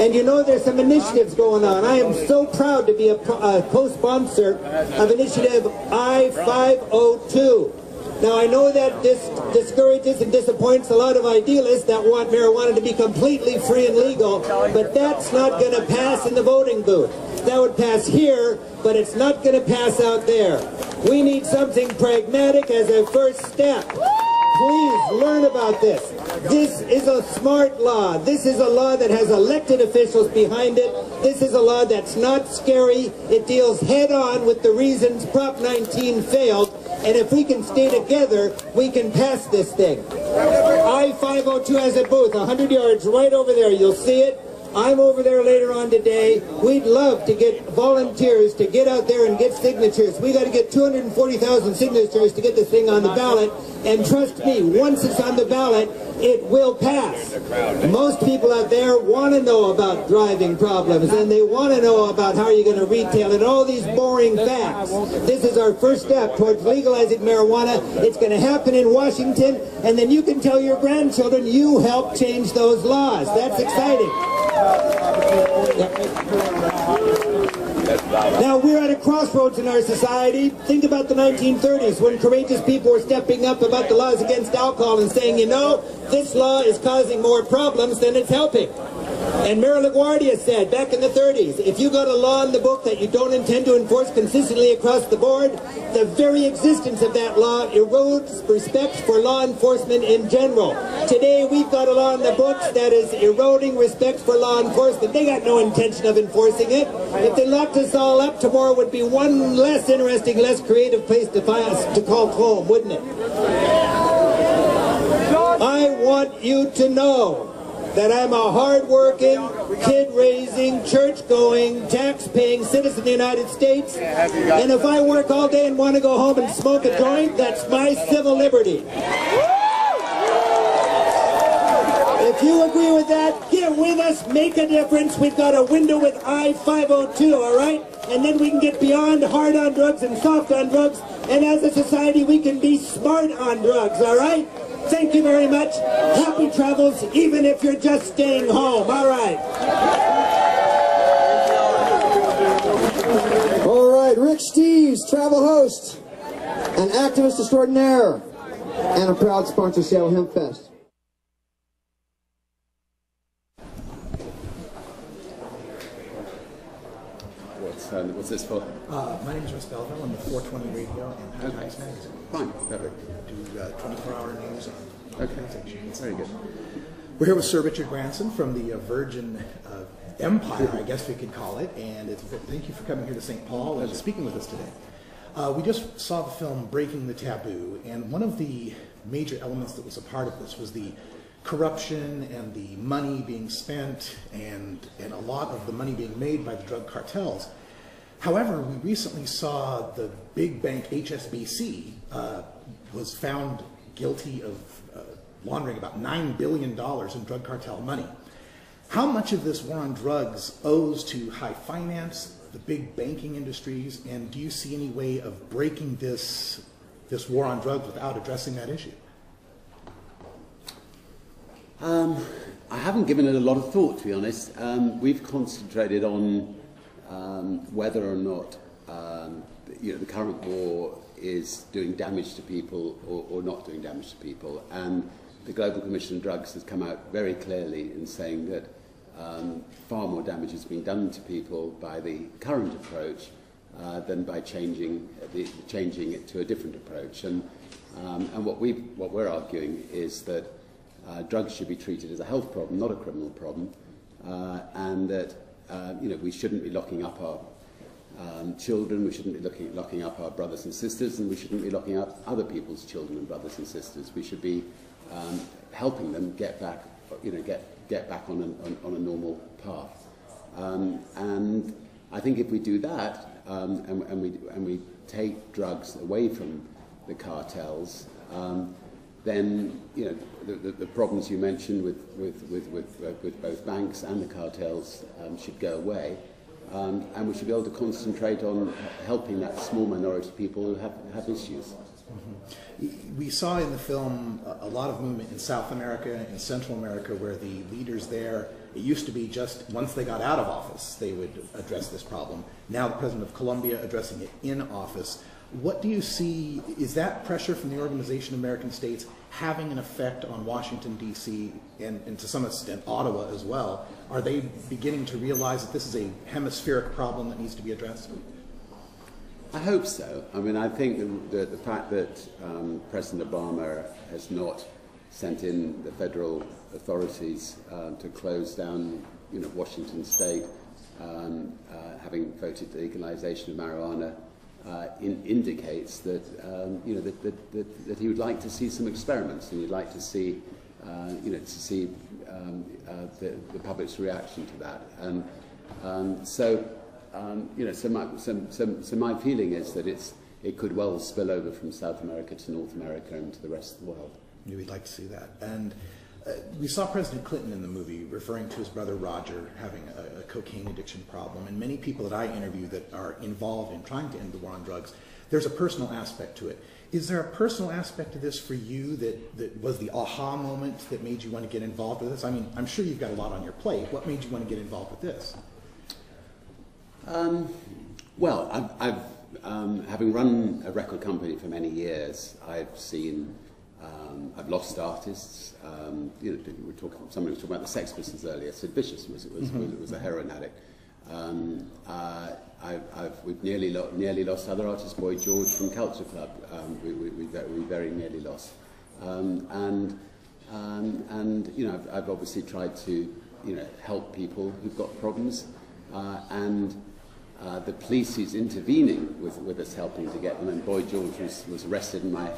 And you know, there's some initiatives going on. I am so proud to be a co-sponsor of initiative I-502. Now, I know that this discourages and disappoints a lot of idealists that want marijuana to be completely free and legal, but that's not going to pass in the voting booth. That would pass here, but it's not going to pass out there. We need something pragmatic as a first step. Please learn about this. This is a smart law. This is a law that has elected officials behind it. This is a law that's not scary. It deals head-on with the reasons Prop 19 failed. And if we can stay together, we can pass this thing. I-502 has a booth 100 yards right over there. You'll see it. I'm over there later on today. We'd love to get volunteers to get out there and get signatures. We got to get 240,000 signatures to get this thing on the ballot. And trust me, once it's on the ballot, it will pass. Most people out there want to know about driving problems, and they want to know about how you're going to retail and all these boring facts. This is our first step towards legalizing marijuana. It's going to happen in Washington, and then you can tell your grandchildren you helped change those laws. That's exciting. Now, we're at a crossroads in our society. Think about the 1930s when courageous people were stepping up about the laws against alcohol and saying, you know, this law is causing more problems than it's helping. And Mayor LaGuardia said back in the 30s, if you got a law in the book that you don't intend to enforce consistently across the board, the very existence of that law erodes respect for law enforcement in general. Today we've got a law in the books that is eroding respect for law enforcement. They got no intention of enforcing it. If they locked us all up, tomorrow would be one less interesting, less creative place to call home, wouldn't it? I want you to know that I'm a hard-working, kid-raising, church-going, tax-paying citizen of the United States, and if I work all day and want to go home and smoke a joint, that's my civil liberty. If you agree with that, get with us, make a difference. We've got a window with I-502, all right? And then we can get beyond hard on drugs and soft on drugs, and as a society, we can be smart on drugs, all right? Thank you very much. Happy travels, even if you're just staying home. All right. All right, Rick Steves, travel host, an activist extraordinaire, and a proud sponsor of Seattle Hemp Fest. What's this for? My name is Russ Belville. I'm the 420 Radio and Advertising Magazine. Fine, perfect. Do 24-hour news on legalization. Very good. We're here with Sir Richard Branson from the Virgin Empire, I guess we could call it, and thank you for coming here to St. Paul and speaking with us today. We just saw the film Breaking the Taboo, and one of the major elements that was a part of this was the corruption and the money being spent and a lot of the money being made by the drug cartels. However, we recently saw the big bank HSBC was found guilty of laundering about $9 billion in drug cartel money. How much of this war on drugs owes to high finance, the big banking industries, and do you see any way of breaking this war on drugs without addressing that issue? I haven't given it a lot of thought, to be honest. We've concentrated on whether or not the current war is doing damage to people or not doing damage to people. And the Global Commission on Drugs has come out very clearly in saying that far more damage is being done to people by the current approach than by changing it to a different approach. And what we're arguing is that drugs should be treated as a health problem, not a criminal problem, and that we shouldn't be locking up our children, we shouldn't be locking up our brothers and sisters, and we shouldn't be locking up other people's children and brothers and sisters. We should be helping them get back, get back on a normal path. And I think if we do that, and we take drugs away from the cartels, then the problems you mentioned with both banks and the cartels should go away, and we should be able to concentrate on helping that small minority of people who have issues. Mm-hmm. We saw in the film a lot of movement in South America and Central America where the leaders there, it used to be just once they got out of office they would address this problem. Now the President of Colombia addressing it in office. What do you see, is that pressure from the Organization of American States having an effect on Washington, D.C., and to some extent Ottawa as well? Are they beginning to realize that this is a hemispheric problem that needs to be addressed? I hope so. I mean, I think the fact that President Obama has not sent in the federal authorities to close down, Washington State, having voted the legalization of marijuana, indicates that that he would like to see some experiments, and he'd like to see the public's reaction to that. And so my feeling is that it could well spill over from South America to North America and to the rest of the world. We'd like to see that. And we saw President Clinton in the movie referring to his brother Roger having a cocaine addiction problem, and many people that I interview that are involved in trying to end the war on drugs, there's a personal aspect to it. Is there a personal aspect to this for you that was the aha moment that made you want to get involved with this? I mean, I'm sure you've got a lot on your plate. What made you want to get involved with this? Well, I've having run a record company for many years, I've seen, I've lost artists. Somebody was talking about the Sex Pistols earlier. Sid Vicious was a heroin addict. We've nearly lost other artists. Boy George from Culture Club, we very nearly lost. And I've obviously tried to help people who've got problems, and the police is intervening with us helping to get them. And Boy George was arrested in my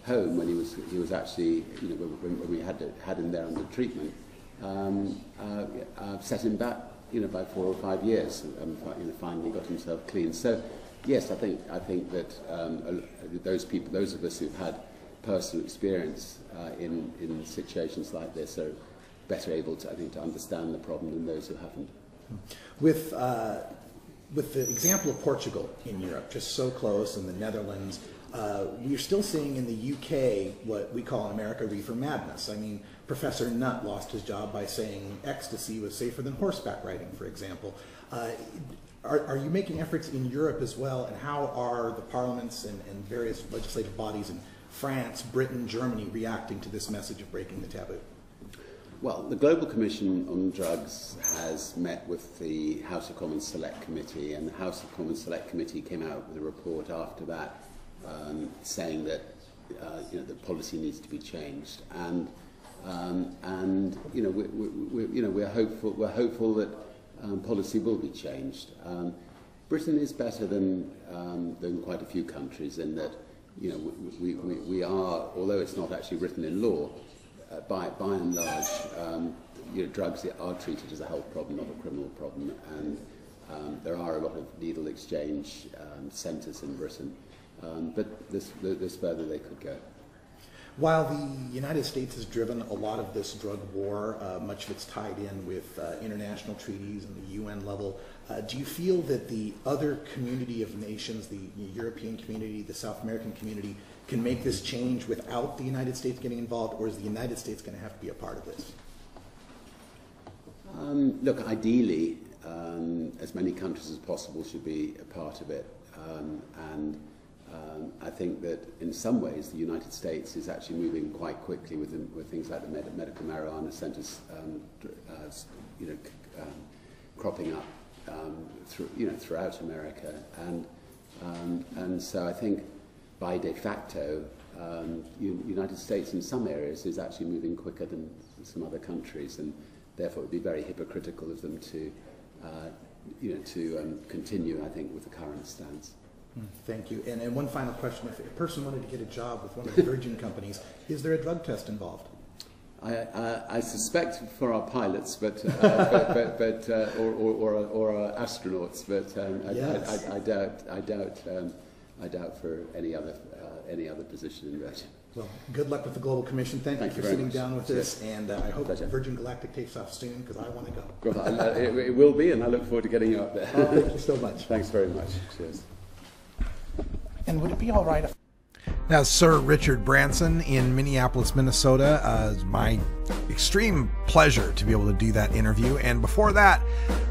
home when he was actually, when we had him there under treatment. Set him back, by 4 or 5 years, and finally got himself clean. So, yes, I think that those of us who've had personal experience in situations like this are better able to, I think, to understand the problem than those who haven't. With the example of Portugal in Europe, just so close, and the Netherlands, we're still seeing in the UK what we call in America reefer madness. I mean, Professor Nutt lost his job by saying ecstasy was safer than horseback riding, for example. Are you making efforts in Europe as well, and how are the parliaments and various legislative bodies in France, Britain, Germany reacting to this message of breaking the taboo? Well, the Global Commission on Drugs has met with the House of Commons Select Committee, and the House of Commons Select Committee came out with a report after that saying that the policy needs to be changed, and we're hopeful that policy will be changed. Britain is better than quite a few countries in that we are, although it's not actually written in law, by and large, drugs are treated as a health problem, not a criminal problem, and there are a lot of needle exchange centres in Britain, but there's further they could go. While the United States has driven a lot of this drug war, much of it's tied in with international treaties and the UN level, do you feel that the other community of nations, the European community, the South American community, can make this change without the United States getting involved, or is the United States going to have to be a part of this? Look, ideally, as many countries as possible should be a part of it, and I think that in some ways the United States is actually moving quite quickly with things like the medical marijuana centres, cropping up throughout America, and so I think by de facto United States in some areas is actually moving quicker than some other countries, and therefore it would be very hypocritical of them to continue, I think, with the current stance. Thank you. And one final question. If a person wanted to get a job with one of the Virgin companies, is there a drug test involved? I suspect for our pilots, or our astronauts, but yes. I doubt for any other position in Virgin. Well, good luck with the Global Commission. Thank you for sitting down with us, and I hope Virgin Galactic takes off soon, because I want to go. Well, it will be, and I look forward to getting you up there. Oh, thank you so much. Thanks very much. Cheers. And would it be all right if... Now, Sir Richard Branson in Minneapolis, Minnesota. It's my extreme pleasure to be able to do that interview. And before that,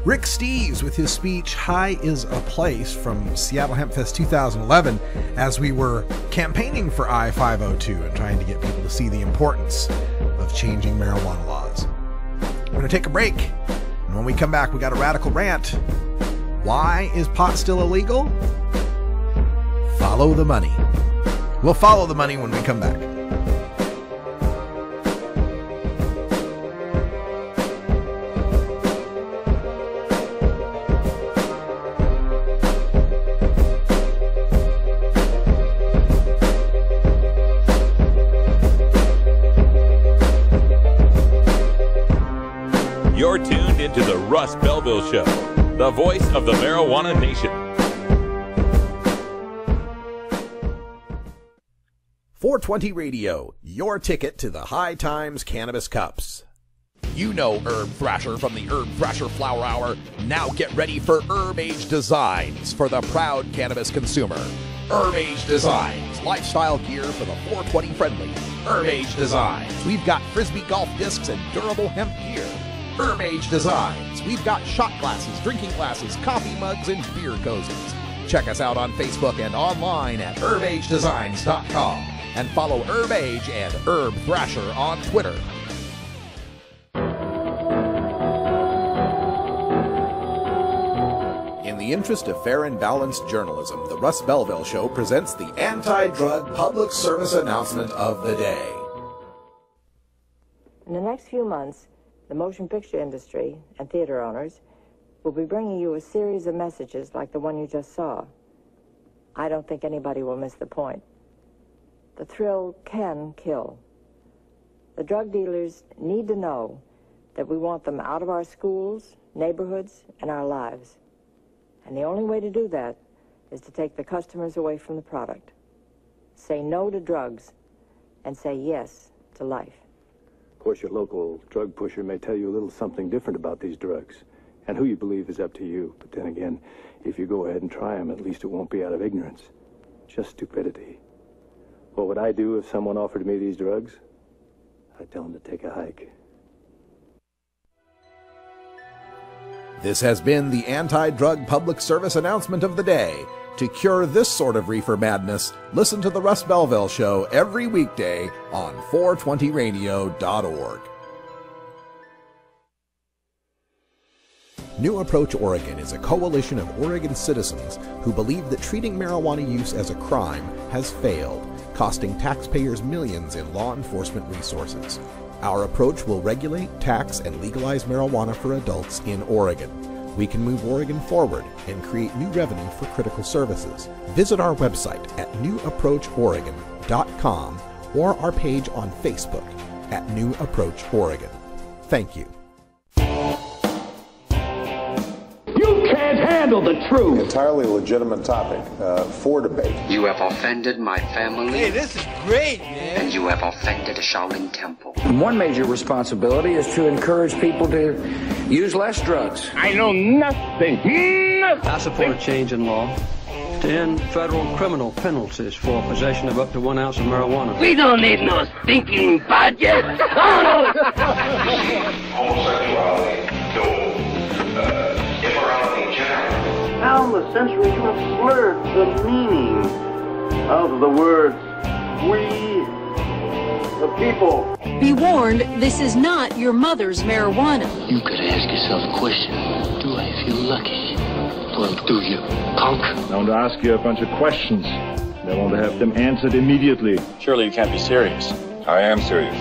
Rick Steves with his speech, High is a Place, from Seattle Hempfest 2011, as we were campaigning for I-502 and trying to get people to see the importance of changing marijuana laws. We're going to take a break. And when we come back, we got a radical rant. Why is pot still illegal? Follow the money. We'll follow the money when we come back. You're tuned into the Russ Belville Show, the voice of the marijuana nation. 420 Radio, your ticket to the High Times Cannabis Cups. You know Herb Thrasher from the Herb Thrasher Flower Hour. Now get ready for Herb Age Designs for the proud cannabis consumer. Herb Age Designs, lifestyle gear for the 420 friendly. Herb Age Designs, we've got Frisbee golf discs and durable hemp gear. Herb Age Designs, we've got shot glasses, drinking glasses, coffee mugs, and beer cozies. Check us out on Facebook and online at herbagedesigns.com. And follow Herb Age and Herb Thrasher on Twitter. In the interest of fair and balanced journalism, the Russ Belville Show presents the anti-drug public service announcement of the day. In the next few months, the motion picture industry and theater owners will be bringing you a series of messages like the one you just saw. I don't think anybody will miss the point. The thrill can kill. The drug dealers need to know that we want them out of our schools, neighborhoods, and our lives. And the only way to do that is to take the customers away from the product. Say no to drugs and say yes to life. Of course, your local drug pusher may tell you a little something different about these drugs, and who you believe is up to you. But then again, if you go ahead and try them, at least it won't be out of ignorance, just stupidity. What would I do if someone offered me these drugs? I'd tell them to take a hike. This has been the anti-drug public service announcement of the day. To cure this sort of reefer madness, listen to the Russ Belville Show every weekday on 420radio.org. New Approach Oregon is a coalition of Oregon citizens who believe that treating marijuana use as a crime has failed, costing taxpayers millions in law enforcement resources. Our approach will regulate, tax, and legalize marijuana for adults in Oregon. We can move Oregon forward and create new revenue for critical services. Visit our website at newapproachoregon.com or our page on Facebook at New Approach Oregon. Thank you. Handle the truth. Entirely legitimate topic for debate. You have offended my family. Hey, this is great, man. And you have offended a Shaolin temple. One major responsibility is to encourage people to use less drugs. I know nothing. I support a change in law to end federal criminal penalties for possession of up to 1 ounce of marijuana. We don't need no stinking budget. Homosexuality, immorality in general. How the century has blurred the meaning of the words we, the people. Be warned, this is not your mother's marijuana. You could ask yourself a question. Do I feel lucky? Well, do you, punk? I want to ask you a bunch of questions. They want to have them answered immediately. Surely you can't be serious. I am serious.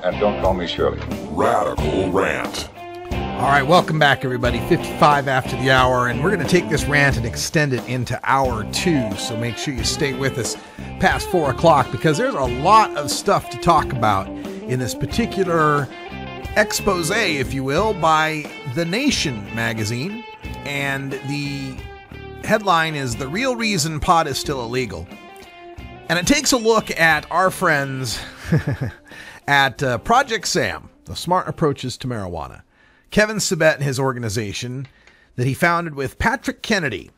And don't call me Shirley. Radical Rant. All right, welcome back, everybody. 55 after the hour, and we're going to take this rant and extend it into hour 2, so make sure you stay with us past 4 o'clock, because there's a lot of stuff to talk about in this particular expose, if you will, by The Nation magazine, and the headline is "The Real Reason Pot is Still Illegal." And it takes a look at our friends at Project SAM, the Smart Approaches to Marijuana. Kevin Sabet and his organization that he founded with Patrick Kennedy,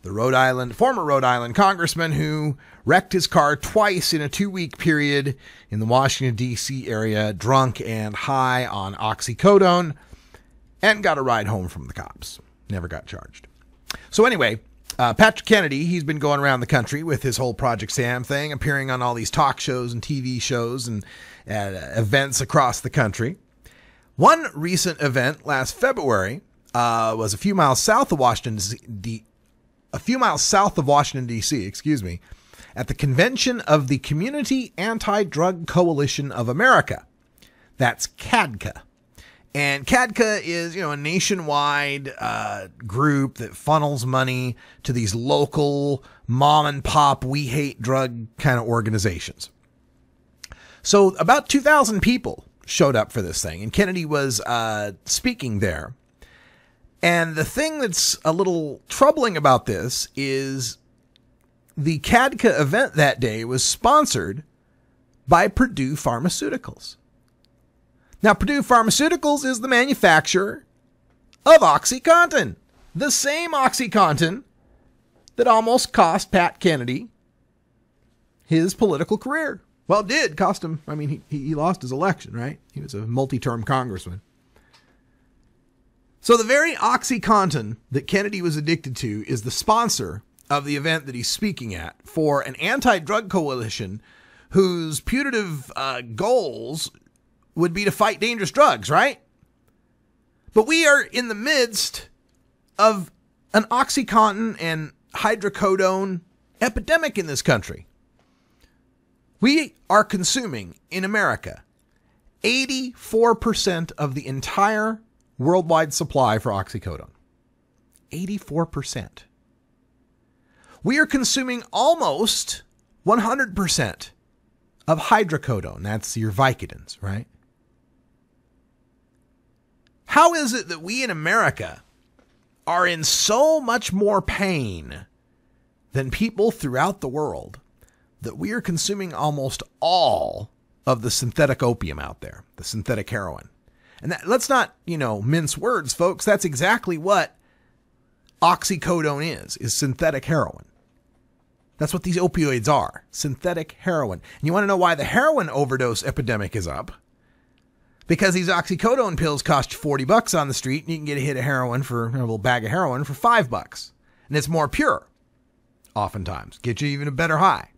the former Rhode Island congressman who wrecked his car twice in a 2-week period in the Washington, D.C. area, drunk and high on oxycodone, and got a ride home from the cops. Never got charged. So anyway, Patrick Kennedy, he's been going around the country with his whole Project SAM thing, appearing on all these talk shows and TV shows and events across the country. One recent event last February was a few miles south of Washington, D.C., at the convention of the Community Anti-Drug Coalition of America. That's CADCA. And CADCA is, a nationwide group that funnels money to these local mom and pop, we hate drug kind of organizations. So about 2,000 people showed up for this thing, and Kennedy was speaking there. And the thing that's a little troubling about this is the CADCA event that day was sponsored by Purdue Pharmaceuticals. Now, Purdue Pharmaceuticals is the manufacturer of Oxycontin, the same Oxycontin that almost cost Pat Kennedy his political career. Well, it did cost him. I mean, he lost his election, right? He was a multi-term congressman. So the very Oxycontin that Kennedy was addicted to is the sponsor of the event that he's speaking at for an anti-drug coalition whose putative goals would be to fight dangerous drugs, right? But we are in the midst of an Oxycontin and hydrocodone epidemic in this country. We are consuming, in America, 84% of the entire worldwide supply for oxycodone. 84%. We are consuming almost 100% of hydrocodone. That's your Vicodins, right? How is it that we in America are in so much more pain than people throughout the world that we are consuming almost all of the synthetic opium out there, the synthetic heroin? And that, let's not, mince words, folks. That's exactly what oxycodone is synthetic heroin. That's what these opioids are, synthetic heroin. And you want to know why the heroin overdose epidemic is up? Because these oxycodone pills cost you $40 on the street, and you can get a hit of heroin for a little bag of heroin for $5. And it's more pure, oftentimes. Get you even a better high.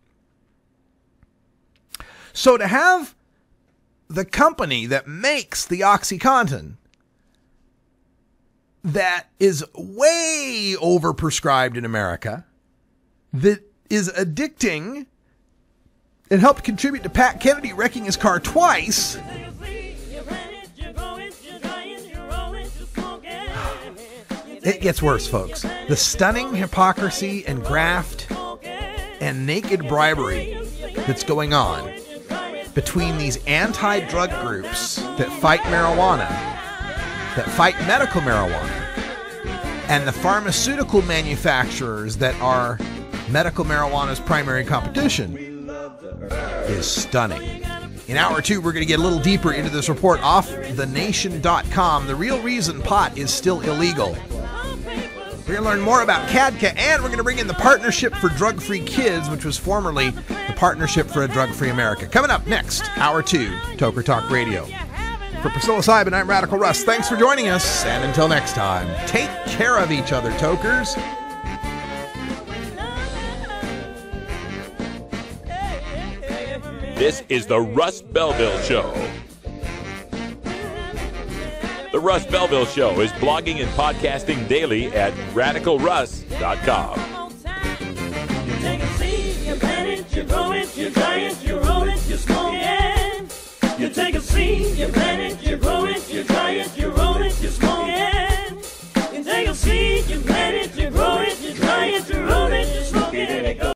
So to have the company that makes the Oxycontin that is way overprescribed in America, that is addicting and helped contribute to Pat Kennedy wrecking his car twice, it gets worse, folks. The stunning hypocrisy and graft and naked bribery that's going on between these anti-drug groups that fight marijuana, that fight medical marijuana, and the pharmaceutical manufacturers that are medical marijuana's primary competition is stunning. In hour 2, we're going to get a little deeper into this report off thenation.com. The real reason pot is still illegal. We're going to learn more about CADCA, and we're going to bring in the Partnership for Drug-Free Kids, which was formerly the Partnership for a Drug-Free America. Coming up next, hour 2, Toker Talk Radio. For Priscilla Seib, I'm Radical Russ. Thanks for joining us, and until next time, take care of each other, Tokers. This is the Russ Belville Show. The Russ Belville Show is blogging and podcasting daily at radicalruss.com.